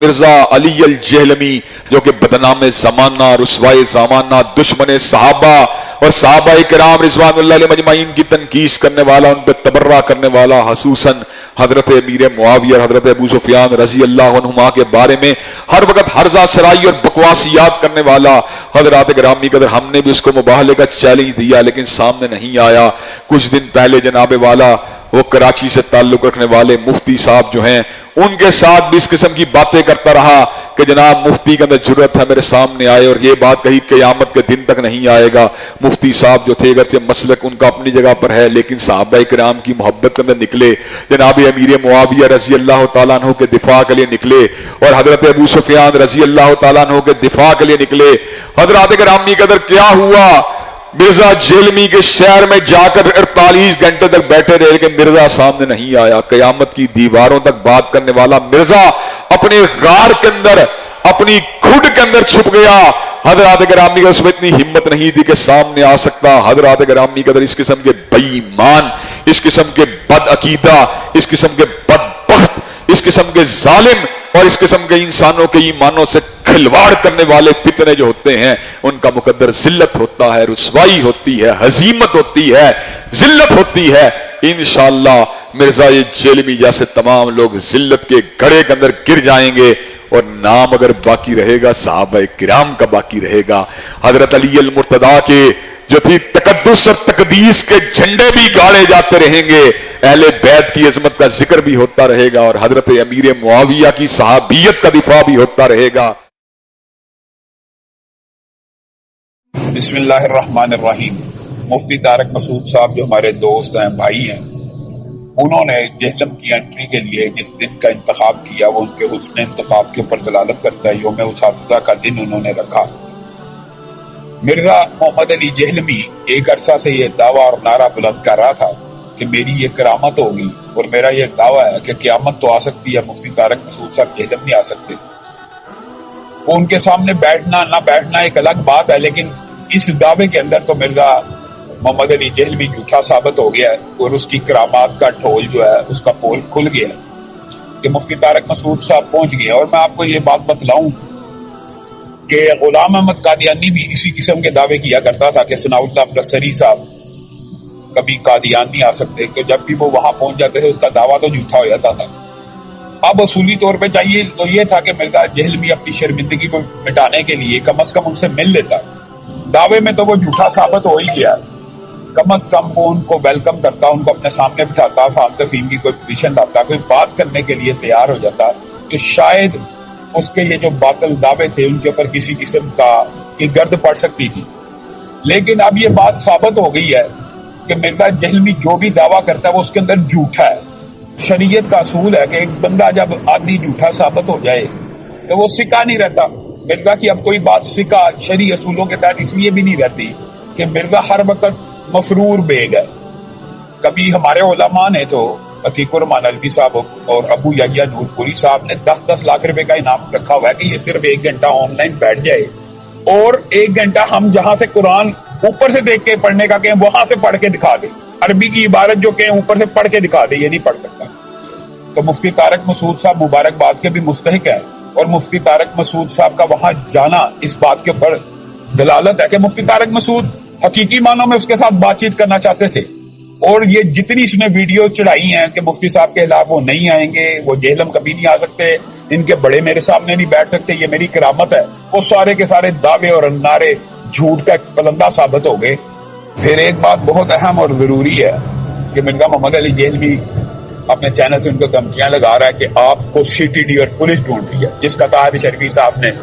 مرزا علی الجہلمی جو کہ بدنام زمانہ، رسوائے زمانہ، دشمن صحابہ اور صحابہ کرام رضوان اللہ علیہ مجمعین کی تنقیس کرنے والا، ان پہ تبرہ کرنے والا، خصوصاً حضرت امیر معاویہ اور حضرت ابو سفیان رضی اللہ عنہما کے بارے میں ہر وقت ہرزہ سرائی اور بکواسیات کرنے والا حضرات گرامی قدر، ہم نے بھی اس کو مباہلے کا چیلنج دیا لیکن سامنے نہیں آیا۔ کچھ دن پہلے جناب والا وہ کراچی سے تعلق رکھنے والے مفتی صاحب جو ہیں ان کے ساتھ بھی اس قسم کی باتیں کرتا رہا کہ جناب مفتی کے اندر جرت ہے میرے سامنے آئے، اور یہ بات کہی قیامت کے دن تک نہیں آئے گا۔ مفتی صاحب جو تھے اگرچہ مسلک ان کا اپنی جگہ پر ہے لیکن صحابہ کرام کی محبت کے اندر نکلے، جناب امیر معاویہ رضی اللہ تعالیٰ عنہ کے دفاع کے لیے نکلے اور حضرت ابو سفیان رضی اللہ تعالیٰ عنہ کے دفاع کے لیے نکلے۔ حضرات گرامی قدر کیا ہوا؟ مرزا جہلمی کے شہر میں جا کر 48 گھنٹے تک بیٹھے رہے لیکن مرزا سامنے نہیں آیا۔ قیامت کی دیواروں تک بات کرنے والا مرزا اپنے غار کے اندر، اپنی کھڈ کے اندر چھپ گیا۔ حضرات گرامی کا اس میں اتنی ہمت نہیں تھی کہ سامنے آ سکتا۔ حضرات گرامی قدر اس قسم کے بے ایمان، اس قسم کے بد عقیدہ، اس قسم کے بدبخت، اس قسم کے ظالم اور اس قسم کے انسانوں کے ایمانوں سے کھلواڑ کرنے والے فتنے جو ہوتے ہیں ان کا مقدر ذلت ہوتا ہے، رسوائی ہوتی ہے، ہزیمت ہوتی ہے، ذلت ہوتی ہے۔ انشاءاللہ مرزا جہلمی جیسے تمام لوگ ذلت کے گڑھے کے اندر گر جائیں گے اور نام اگر باقی رہے گا صحابہ کرام کا باقی رہے گا۔ حضرت علی المرتضیٰ کے جو تھی تقدس اور تقدیس کے جھنڈے بھی گاڑے جاتے رہیں گے، اہل بیت کی عظمت کا ذکر بھی ہوتا رہے گا اور حضرت امیر معاویہ کی صحابیت کا دفاع بھی ہوتا رہے گا۔ بسم اللہ الرحمن الرحیم۔ مفتی طارق مسعود صاحب جو ہمارے دوست ہیں، بھائی ہیں، انہوں نے جہلم کی انٹری کے لیے جس دن کا انتخاب کیا وہ ان کے حسن انتخاب کے اوپر دلالت کرتا ہے۔ یوم اساتذہ کا دن انہوں نے رکھا۔ مرزا محمد علی جہلمی ایک عرصہ سے یہ دعویٰ اور نعرہ بلند کر رہا تھا کہ میری یہ کرامت ہوگی اور میرا یہ دعویٰ ہے کہ قیامت تو آ سکتی ہے، مفتی طارق مسعود صاحب جہلم نہیں آ سکتے۔ وہ ان کے سامنے بیٹھنا نہ بیٹھنا ایک الگ بات ہے، لیکن اس دعوے کے اندر تو مرزا محمد علی جہلمی جھوٹا ثابت ہو گیا ہے اور اس کی کرامات کا ڈھول جو ہے اس کا پول کھل گیا ہے کہ مفتی طارق مسعود صاحب پہنچ گئے۔ اور میں آپ کو یہ بات بتلاؤں کہ غلام احمد قادیانی بھی اسی قسم کے دعوے کیا کرتا تھا کہ ثناء اللہ امرتسری صاحب کبھی قادیان نہیں آ سکتے، کہ جب بھی وہ وہاں پہنچ جاتے تھے اس کا دعویٰ تو جھوٹا ہو جاتا تھا۔ اب اصولی طور پہ چاہیے تو یہ تھا کہ مرزا جہلمی اپنی شرمندگی کو مٹانے کے لیے کم از کم ان سے مل لیتا۔ دعوے میں تو وہ جھوٹا ثابت ہو ہی گیا، کم از کم وہ ان کو ویلکم کرتا، ان کو اپنے سامنے بٹھاتا، فام تفہیم کی کوئی پوزیشن لاتا، کوئی بات کرنے کے لیے تیار ہو جاتا، تو شاید اس کے یہ جو باطل دعوے تھے ان کے اوپر کسی قسم کی گرد پڑ سکتی تھی۔ لیکن اب یہ بات ثابت ہو گئی ہے کہ مرزا جہلمی جو بھی دعویٰ کرتا ہے وہ اس کے اندر جھوٹا ہے۔ شریعت کا اصول ہے کہ ایک بندہ جب آدمی جھوٹا ثابت ہو جائے تو وہ سکہ نہیں رہتا۔ مرزا کی اب کوئی بات سکہ شرعی اصولوں کے تحت اس لیے بھی نہیں رہتی کہ مرزا ہر وقت مفرور بیگ ہے۔ کبھی ہمارے علماء نے تو عتیق الرحمان الوی صاحب اور ابو یحییٰ نور پوری صاحب نے 10-10 لاکھ روپے کا انعام رکھا ہوا ہے کہ یہ صرف 1 گھنٹہ آن لائن بیٹھ جائے اور 1 گھنٹہ ہم جہاں سے قرآن اوپر سے دیکھ کے پڑھنے کا کہیں وہاں سے پڑھ کے دکھا دے، عربی کی عبارت جو کہیں اوپر سے پڑھ کے دکھا دے، یہ نہیں پڑھ سکتا۔ تو مفتی طارق مسعود صاحب مبارکباد کے بھی مستحق ہے، اور مفتی طارق مسعود صاحب کا وہاں جانا اس بات کے اوپر دلالت ہے کہ مفتی طارق مسعود حقیقی معنوں میں اس کے ساتھ بات چیت کرنا چاہتے تھے۔ اور یہ جتنی اس نے ویڈیو چڑھائی ہیں کہ مفتی صاحب کے خلاف وہ نہیں آئیں گے، وہ جہلم کبھی نہیں آ سکتے، ان کے بڑے میرے سامنے نہیں بیٹھ سکتے، یہ میری کرامت ہے، وہ سارے کے سارے دعوے اور نعرے جھوٹ کا پلندہ ثابت ہو گئے۔ پھر ایک بات بہت اہم اور ضروری ہے کہ مرزا محمد علی جہلمی اپنے چینل سے ان کو دھمکیاں لگا رہا ہے کہ آپ کو سی ٹی ڈی اور پولیس ڈھونڈ رہی ہے، جس کا طاہر شرفی صاحب نے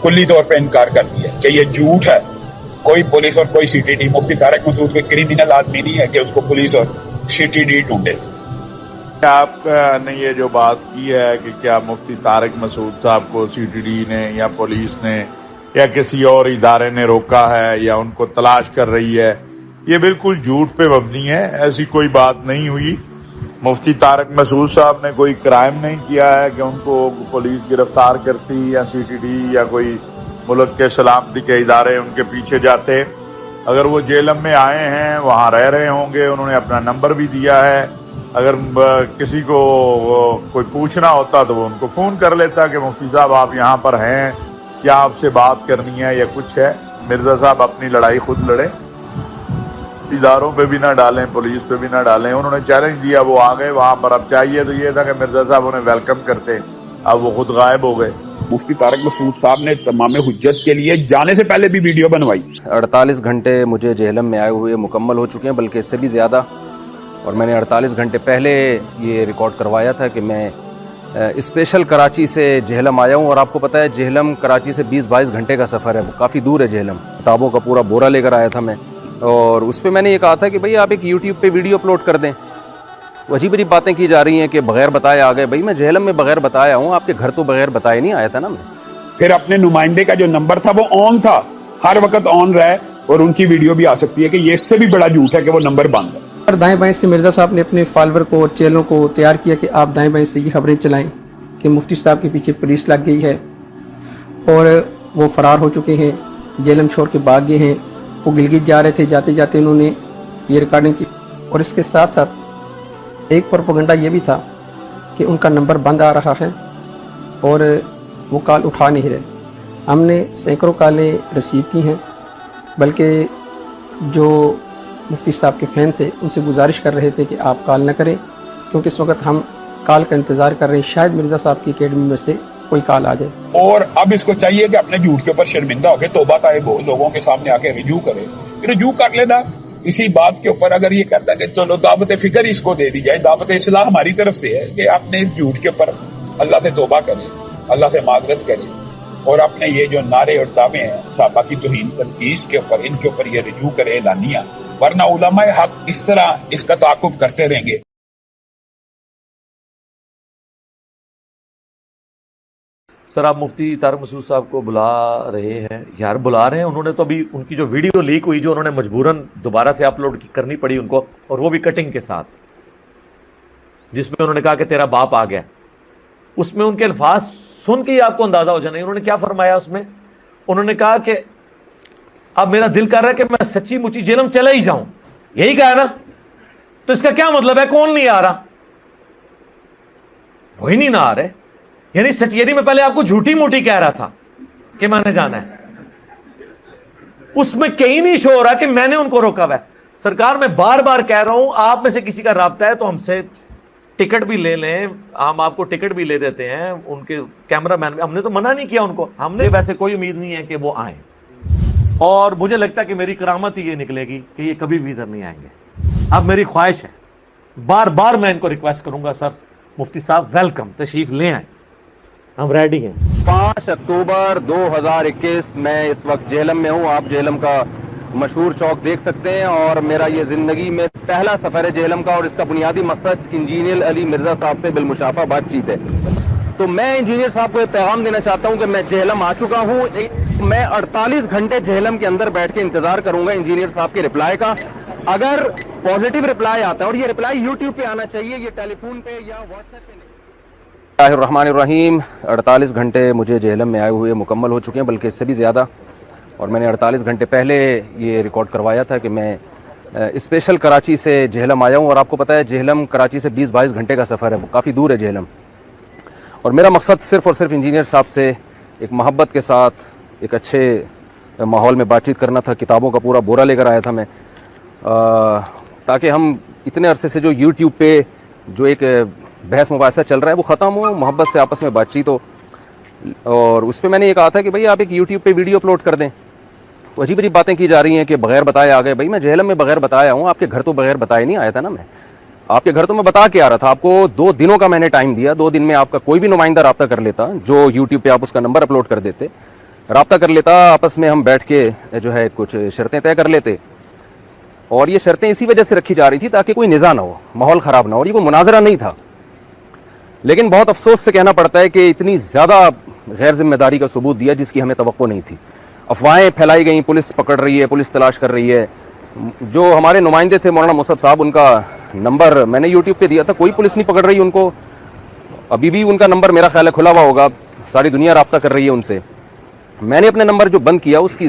کلی طور پہ انکار کر دیا کہ یہ جھوٹ ہے، کوئی پولیس اور کوئی سی ٹی ڈی۔ مفتی طارق مسعود کوئی کریمنل آدمی نہیں ہے کہ اس کو پولیس اور سی ٹی ڈی ڈھونڈے۔ آپ نے یہ جو بات کی ہے کہ کیا مفتی طارق مسعود صاحب کو سی ٹی ڈی نے یا پولیس نے یا کسی اور ادارے نے روکا ہے یا ان کو تلاش کر رہی ہے، یہ بالکل جھوٹ پہ مبنی ہے، ایسی کوئی بات نہیں ہوئی۔ مفتی طارق مسعود صاحب نے کوئی کرائم نہیں کیا ہے کہ ان کو پولیس گرفتار کرتی یا سی ٹی ڈی یا کوئی ملک کے سلامتی کے ادارے ان کے پیچھے جاتے۔ اگر وہ جہلم میں آئے ہیں، وہاں رہ رہے ہوں گے، انہوں نے اپنا نمبر بھی دیا ہے، اگر کسی کو کوئی پوچھنا ہوتا تو وہ ان کو فون کر لیتا کہ مفتی صاحب آپ یہاں پر ہیں، کیا آپ سے بات کرنی ہے یا کچھ ہے۔ مرزا صاحب اپنی لڑائی خود لڑے، اداروں پہ بھی نہ ڈالیں، پولیس پہ بھی نہ ڈالیں۔ انہوں نے چیلنج دیا، وہ آ گئے وہاں پر۔ اب چاہیے تو یہ تھا کہ مرزا صاحب انہیں ویلکم کرتے، اب وہ خود غائب ہو گئے۔ مفتی طارق مسعود صاحب نے تمام حجت کے لیے جانے سے پہلے بھی ویڈیو بنوائی۔ 48 گھنٹے مجھے جہلم میں آئے ہوئے مکمل ہو چکے ہیں، بلکہ اس سے بھی زیادہ، اور میں نے 48 گھنٹے پہلے یہ ریکارڈ کروایا تھا کہ میں اسپیشل کراچی سے جہلم آیا ہوں، اور آپ کو پتہ ہے جہلم کراچی سے 20-22 گھنٹے کا سفر ہے، کافی دور ہے جہلم۔ کتابوں کا پورا بورا لے کر آیا تھا میں، اور اس پہ میں نے یہ کہا تھا کہ بھئی آپ ایک یوٹیوب پہ ویڈیو اپلوڈ کر دیں۔ عجیب عجیب باتیں کی جا رہی ہیں کہ بغیر بتائے آ گئے۔ بھئی میں جہلم میں بغیر بتائے ہوں، آپ کے گھر تو بغیر بتائے نہیں آیا تھا نا میں۔ پھر اپنے نمائندے کا جو نمبر تھا وہ آن تھا، ہر وقت آن رہے، اور ان کی ویڈیو بھی آ سکتی ہے کہ یہ اس سے بھی بڑا جھوٹ ہے کہ وہ نمبر بند ہے۔ اور دائیں بائیں سے مرزا صاحب نے اپنے فالوور کو اور چیلوں کو تیار کیا کہ آپ دائیں بائیں سے یہ خبریں چلائیں کہ مفتی صاحب کے پیچھے پولیس لگ گئی ہے اور وہ فرار ہو چکے ہیں، جہلم چھوڑ کے بھاگ گئے ہیں۔ وہ گلگت جا رہے تھے، جاتے جاتے انہوں نے یہ ریکارڈنگ کی، اور اس کے ساتھ ساتھ ایک پروپیگنڈا یہ بھی تھا کہ ان کا نمبر بند آ رہا ہے اور وہ کال اٹھا نہیں رہے۔ ہم نے سینکڑوں کالیں ریسیو کی ہیں، بلکہ جو مفتی صاحب کے فین تھے ان سے گزارش کر رہے تھے کہ آپ کال نہ کریں، کیونکہ اس وقت ہم کال کا انتظار کر رہے ہیں، شاید مرزا صاحب کی اکیڈمی میں سے کوئی کال آ جائے۔ اور اب اس کو چاہیے کہ اپنے جھوٹ کے اوپر شرمندہ ہو کے توبہ طائب ہو، لوگوں کے سامنے آ کے رجوع کرے، رجوع کر لینا اسی بات کے اوپر۔ اگر یہ کہتا ہے کہ چلو دعوت فکر اس کو دے دی جائے، دعوت اصلاح ہماری طرف سے ہے کہ اپنے اس جھوٹ کے اوپر اللہ سے توبہ کرے، اللہ سے معذرت کرے، اور اپنے یہ جو نعرے اور دعوے ہیں صحابہ کی توہین تنقیص کے اوپر، ان کے اوپر یہ رجوع کرے اعلانیہ، ورنہ علماء حق اس طرح اس کا تعاقب کرتے رہیں گے۔ سر آپ مفتی طارق مسعود صاحب کو بلا رہے ہیں، یار بلا رہے ہیں، انہوں نے تو ابھی ان کی جو ویڈیو لیک ہوئی جو انہوں نے مجبوراً دوبارہ سے اپلوڈ کرنی پڑی ان کو، اور وہ بھی کٹنگ کے ساتھ، جس میں انہوں نے کہا کہ تیرا باپ آ گیا، اس میں ان کے الفاظ سن کے ہی آپ کو اندازہ ہو جانا ہے انہوں نے کیا فرمایا۔ اس میں انہوں نے کہا کہ اب میرا دل کر رہا ہے کہ میں سچی مچی جہلم چلا ہی جاؤں، یہی کہا نا، تو اس کا کیا مطلب ہے کون نہیں آ رہا؟ وہی نہیں نہ آ رہے، یعنی سچ، یعنی میں پہلے آپ کو جھوٹی موٹی کہہ رہا تھا کہ میں نے جانا ہے، اس میں کہیں نہیں شو ہو رہا کہ میں نے ان کو روکا ہوا ہے۔ سرکار میں بار بار کہہ رہا ہوں، آپ میں سے کسی کا رابطہ ہے تو ہم سے ٹکٹ بھی لے لیں، ہم آپ کو ٹکٹ بھی لے دیتے ہیں، ان کے کیمرہ مین، ہم نے تو منع نہیں کیا ان کو، ہم نے ویسے کوئی امید نہیں ہے کہ وہ آئیں، اور مجھے لگتا ہے کہ میری کرامت ہی یہ نکلے گی کہ یہ کبھی بھی ادھر نہیں آئیں گے۔ اب میری خواہش ہے، بار بار میں ان کو ریکویسٹ کروں گا، سر مفتی صاحب ویلکم، تشریف لے آئیں، ہم ریڈی ہیں۔ 5 اکتوبر 2021 میں اس وقت جہلم میں ہوں، آپ جہلم کا مشہور چوک دیکھ سکتے ہیں، اور میرا یہ زندگی میں پہلا سفر ہے جہلم کا، اور اس کا بنیادی مقصد انجینئر علی مرزا صاحب سے بالمشافہ بات چیت ہے۔ تو میں انجینئر صاحب کو یہ پیغام دینا چاہتا ہوں کہ میں جہلم آ چکا ہوں، میں 48 گھنٹے جہلم کے اندر بیٹھ کے انتظار کروں گا انجینئر صاحب کے رپلائی کا۔ اگر پازیٹیو رپلائی آتا ہے، اور یہ رپلائی یوٹیوب پہ آنا چاہیے، یہ ٹیلی فون پہ یا واٹس ایپ پہ نہیں۔ بسم اللہ الرحمن الرحیم۔ 48 گھنٹے مجھے جہلم میں آئے ہوئے مکمل ہو چکے ہیں، بلکہ اس سے بھی زیادہ، اور میں نے 48 گھنٹے پہلے یہ ریکارڈ کروایا تھا کہ میں اسپیشل کراچی سے جہلم آیا ہوں، اور آپ کو پتہ ہے جہلم کراچی سے 20-22 گھنٹے کا سفر ہے، کافی دور ہے جہلم، اور میرا مقصد صرف اور صرف انجینئر صاحب سے ایک محبت کے ساتھ ایک اچھے ماحول میں بات چیت کرنا تھا۔ کتابوں کا پورا بورا لے کر آیا تھا میں، تاکہ ہم اتنے عرصے سے جو یوٹیوب پہ جو ایک بحث مباحثہ چل رہا ہے وہ ختم ہو، محبت سے آپس میں بات چیت ہو، اور اس پہ میں نے یہ کہا تھا کہ بھئی آپ ایک یوٹیوب پہ ویڈیو اپلوڈ کر دیں۔ تو عجیب عجیب باتیں کی جا رہی ہیں کہ بغیر بتائے آ گئے۔ بھئی میں جہلم میں بغیر بتایا ہوں، آپ کے گھر تو بغیر بتائے نہیں آیا تھا نا میں، آپ کے گھر تو میں بتا کے آ رہا تھا، آپ کو 2 دنوں کا میں نے ٹائم دیا، 2 دن میں آپ کا کوئی بھی نمائندہ رابطہ کر لیتا، جو یوٹیوب پہ آپ اس کا نمبر اپلوڈ کر دیتے، رابطہ کر لیتا، آپس میں ہم بیٹھ کے جو ہے کچھ شرطیں طے کر لیتے، اور یہ شرطیں اسی وجہ سے رکھی جا رہی تھی تاکہ کوئی نزاع نہ ہو، ماحول خراب نہ ہو، اور یہ کوئی مناظرہ نہیں تھا۔ لیکن بہت افسوس سے کہنا پڑتا ہے کہ اتنی زیادہ غیر ذمہ داری کا ثبوت دیا جس کی ہمیں توقع نہیں تھی۔ افواہیں پھیلائی گئیں، پولیس پکڑ رہی ہے، پولیس تلاش کر رہی ہے۔ جو ہمارے نمائندے تھے مولانا مصعب صاحب، ان کا نمبر میں نے یوٹیوب پہ دیا تھا، کوئی پولیس نہیں پکڑ رہی ان کو، ابھی بھی ان کا نمبر میرا خیال ہے کھلا ہوا ہوگا، ساری دنیا رابطہ کر رہی ہے ان سے۔ میں نے اپنے نمبر جو بند کیا اس کی